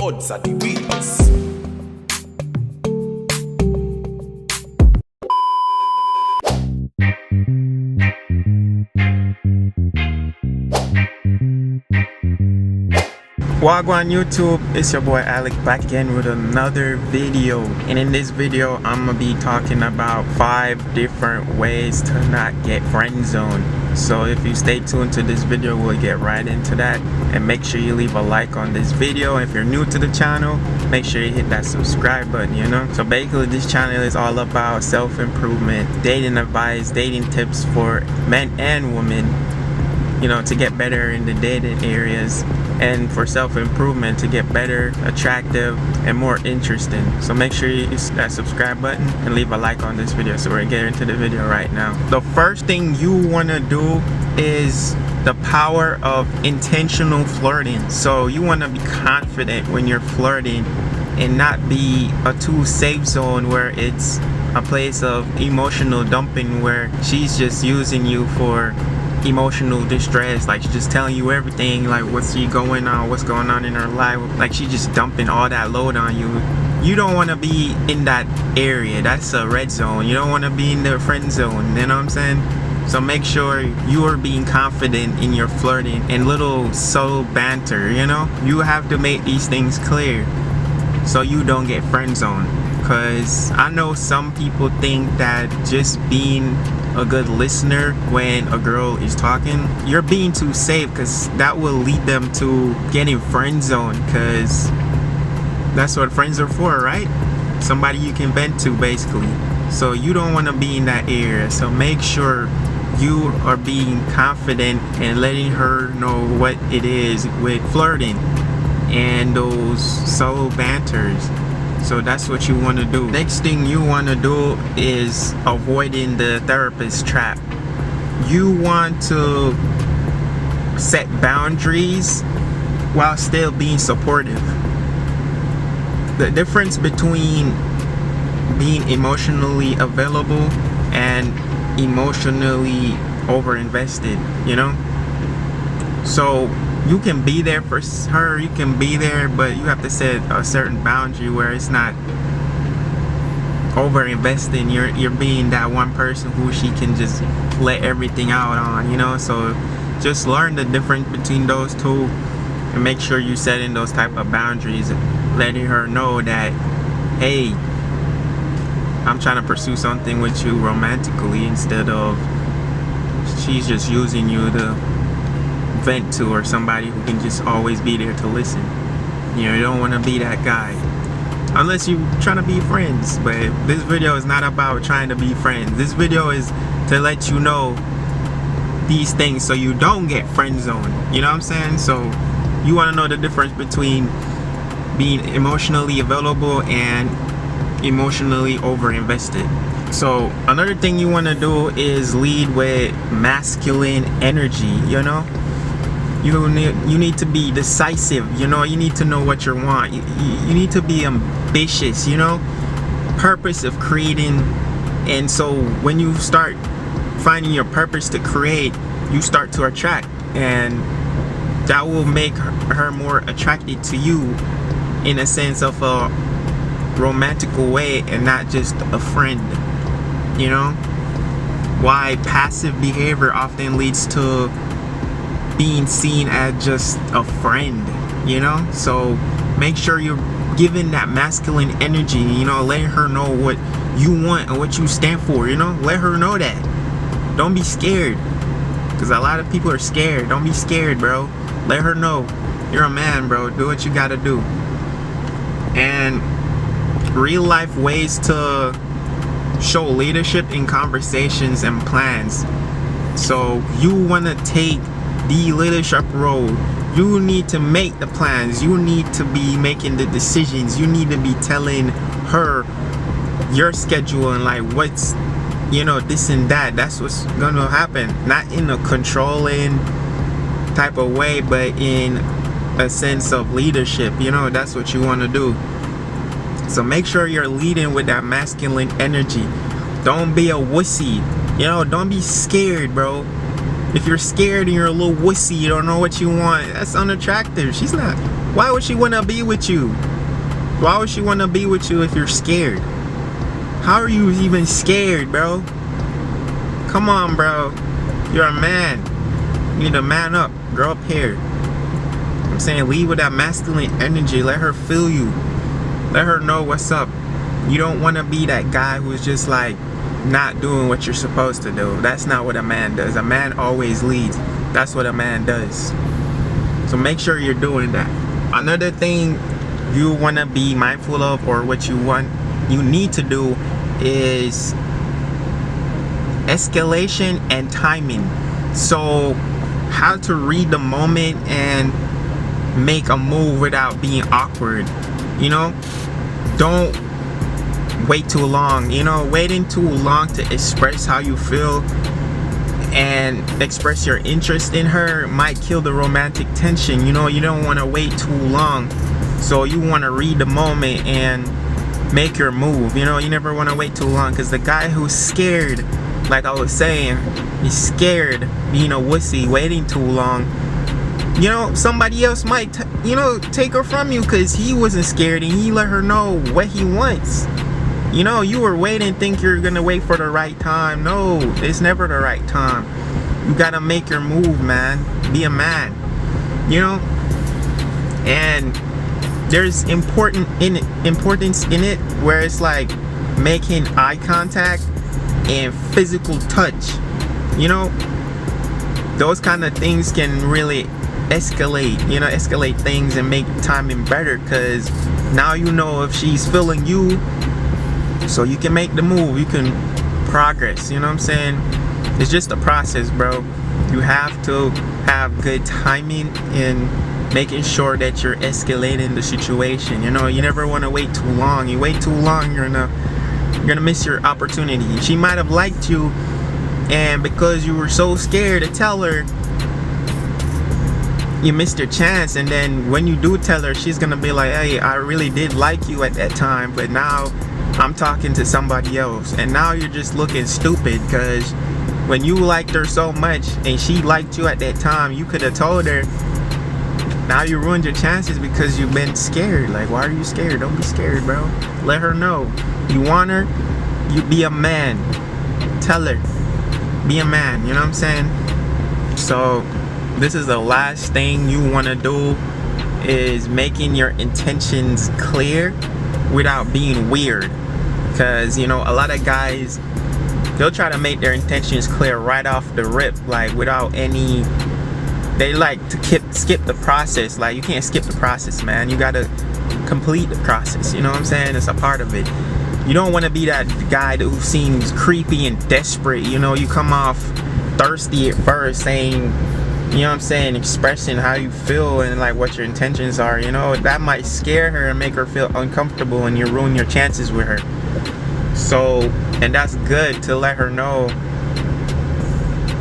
odds are the witness. Wagwan YouTube, it's your boy Alec back again with another video, and in this video I'm gonna be talking about 5 different ways to not get friend zoned. So if you stay tuned to this video, we'll get right into that, and make sure you leave a like on this video. If you're new to the channel, make sure you hit that subscribe button, you know. So basically this channel is all about self-improvement, dating advice, dating tips for men and women, you know, to get better in the dating areas, and for self-improvement to get better, attractive, and more interesting. So make sure you hit that subscribe button and leave a like on this video. So we're getting into the video right now. The first thing you want to do is the power of intentional flirting. So you want to be confident when you're flirting and not be a too safe zone where it's a place of emotional dumping where she's just using you for emotional distress. Like she's just telling you everything, like what's going on in her life, like she's just dumping all that load on you. You don't want to be in that area. That's a red zone. You don't want to be in the friend zone, you know what I'm saying? So make sure you are being confident in your flirting and little subtle banter, you know. You have to make these things clear so you don't get friend zoned. Because I know some people think that just being a good listener when a girl is talking, you're being too safe, because that will lead them to getting friend zoned, because that's what friends are for, right? Somebody you can vent to, basically. So you don't want to be in that area. So make sure you are being confident and letting her know what it is with flirting and those subtle banters. So that's what you want to do. Next thing you want to do is avoiding the therapist trap. You want to set boundaries while still being supportive. The difference between being emotionally available and emotionally overinvested, you know? So you can be there for her, you can be there, but you have to set a certain boundary where it's not over investing. You're being that one person who she can just let everything out on, you know. So just learn the difference between those two and make sure you setting those type of boundaries, letting her know that, hey, I'm trying to pursue something with you romantically, instead of she's just using you to vent to, or somebody who can just always be there to listen. You know, you don't want to be that guy unless you're trying to be friends. But this video is not about trying to be friends. This video is to let you know these things so you don't get friend zoned, you know what I'm saying? So you want to know the difference between being emotionally available and emotionally over invested. So another thing you want to do is lead with masculine energy, you know. You need to be decisive, you know. You need to know what you want. You need to be ambitious, you know. Purpose of creating. And so when you start finding your purpose to create, you start to attract, and that will make her more attracted to you in a sense of a romantical way and not just a friend, you know. Why passive behavior often leads to being seen as just a friend, you know. So make sure you're giving that masculine energy, you know, letting her know what you want and what you stand for, you know. Let her know that. Don't be scared, because a lot of people are scared. Don't be scared, bro. Let her know you're a man, bro. Do what you gotta do. And real life ways to show leadership in conversations and plans. So you want to take the leadership role. You need to make the plans. You need to be making the decisions. You need to be telling her your schedule and like what's, you know, this and that. That's what's gonna happen. Not in a controlling type of way, but in a sense of leadership, you know. That's what you want to do. So make sure you're leading with that masculine energy. Don't be a wussy, you know. Don't be scared, bro. If you're scared and you're a little wussy, you don't know what you want, that's unattractive. She's not Why would she want to be with you? Why would she want to be with you if you're scared? How are you even scared, bro? Come on, bro. You're a man. You need to man up. Grow up here. I'm saying, leave with that masculine energy. Let her feel you. Let her know what's up. You don't want to be that guy who's just like not doing what you're supposed to do. That's not what a man does. A man always leads. That's what a man does. So make sure you're doing that. Another thing you want to be mindful of, or what you need to do, is escalation and timing. So how to read the moment and make a move without being awkward. You know, don't wait too long. You know, waiting too long to express how you feel and express your interest in her might kill the romantic tension. You know, you don't want to wait too long. So you want to read the moment and make your move. You know, you never want to wait too long, because the guy who's scared, like I was saying, he's scared being a wussy, waiting too long. You know, somebody else might take her from you because he wasn't scared and he let her know what he wants. You know, you were waiting, think you're gonna wait for the right time. No, it's never the right time. You gotta make your move, man. Be a man. You know, and there's importance in it where it's like making eye contact and physical touch. You know, those kind of things can really escalate things and make timing better, because now you know if she's feeling you, so you can make the move, you can progress. You know what I'm saying? It's just a process, bro. You have to have good timing in making sure that you're escalating the situation. You know, you never want to wait too long. You wait too long, you're gonna miss your opportunity. She might have liked you, and because you were so scared to tell her, you missed your chance. And then when you do tell her, she's gonna be like, hey, I really did like you at that time, but now I'm talking to somebody else. And now you're just looking stupid, because when you liked her so much and she liked you at that time, you could have told her. Now you ruined your chances because you've been scared. Like, why are you scared? Don't be scared, bro. Let her know you want her. You be a man. Tell her, be a man. You know what I'm saying? So this is the last thing you want to do, is making your intentions clear without being weird. Because, you know, a lot of guys, they'll try to make their intentions clear right off the rip, like without any, they like to skip the process. Like, you can't skip the process, man. You gotta complete the process. You know what I'm saying? It's a part of it. You don't want to be that guy who seems creepy and desperate. You know, you come off thirsty at first, saying, you know what I'm saying, expressing how you feel and like what your intentions are. You know, that might scare her and make her feel uncomfortable, and you ruin your chances with her. So, and that's good to let her know,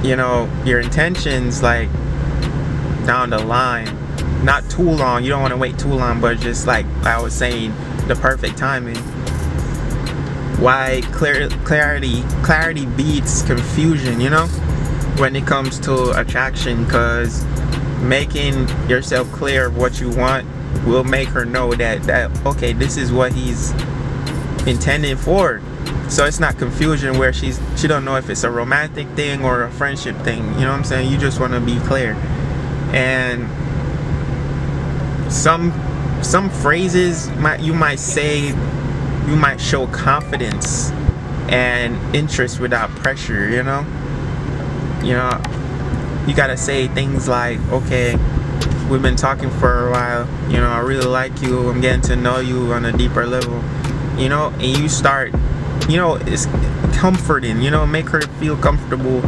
you know, your intentions, like down the line. Not too long. You don't want to wait too long, but just like I was saying, the perfect timing. Why clarity beats confusion, you know, when it comes to attraction, because making yourself clear of what you want will make her know that okay, this is what he's intending for. So it's not confusion where she don't know if it's a romantic thing or a friendship thing. You know what I'm saying? You just want to be clear. And some phrases you might say, you might show confidence and interest without pressure. You know, you gotta say things like, okay, we've been talking for a while, you know, I really like you, I'm getting to know you on a deeper level, you know, and you start, you know, it's comforting, you know, make her feel comfortable.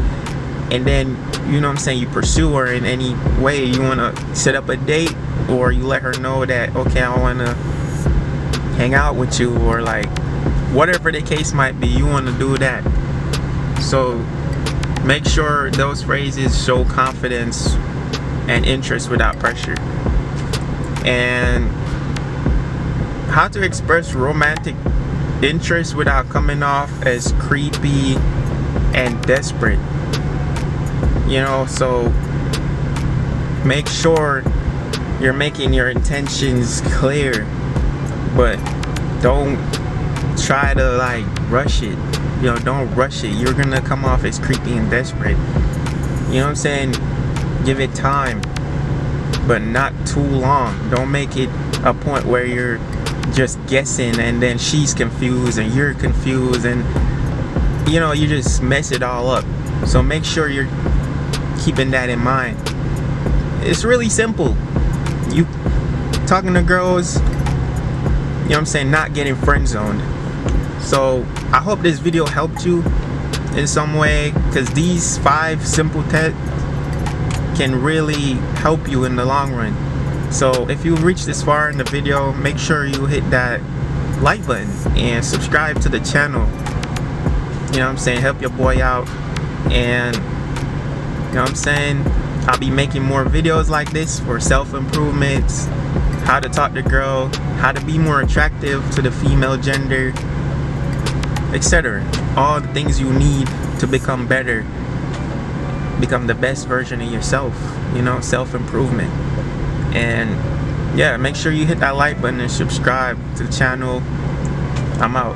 And then, you know what I'm saying, you pursue her in any way. You want to set up a date, or you let her know that, okay, I want to hang out with you, or like whatever the case might be, you want to do that. So make sure those phrases show confidence and interest without pressure. And how to express romantic interest without coming off as creepy and desperate. You know, so make sure you're making your intentions clear, but don't try to like rush it. You know, don't rush it. You're gonna come off as creepy and desperate. You know what I'm saying? Give it time, but not too long. Don't make it a point where you're just guessing and then she's confused and you're confused, and you know, you just mess it all up. So make sure you're keeping that in mind. It's really simple. You talking to girls, you know what I'm saying, not getting friend zoned. So I hope this video helped you in some way, because these 5 simple tips can really help you in the long run. So if you reached this far in the video, make sure you hit that like button and subscribe to the channel. You know what I'm saying? Help your boy out. And you know what I'm saying? I'll be making more videos like this for self-improvements, how to talk to girl, how to be more attractive to the female gender, etc. All the things you need to become better, become the best version of yourself, you know, self-improvement. And yeah, make sure you hit that like button and subscribe to the channel. I'm out.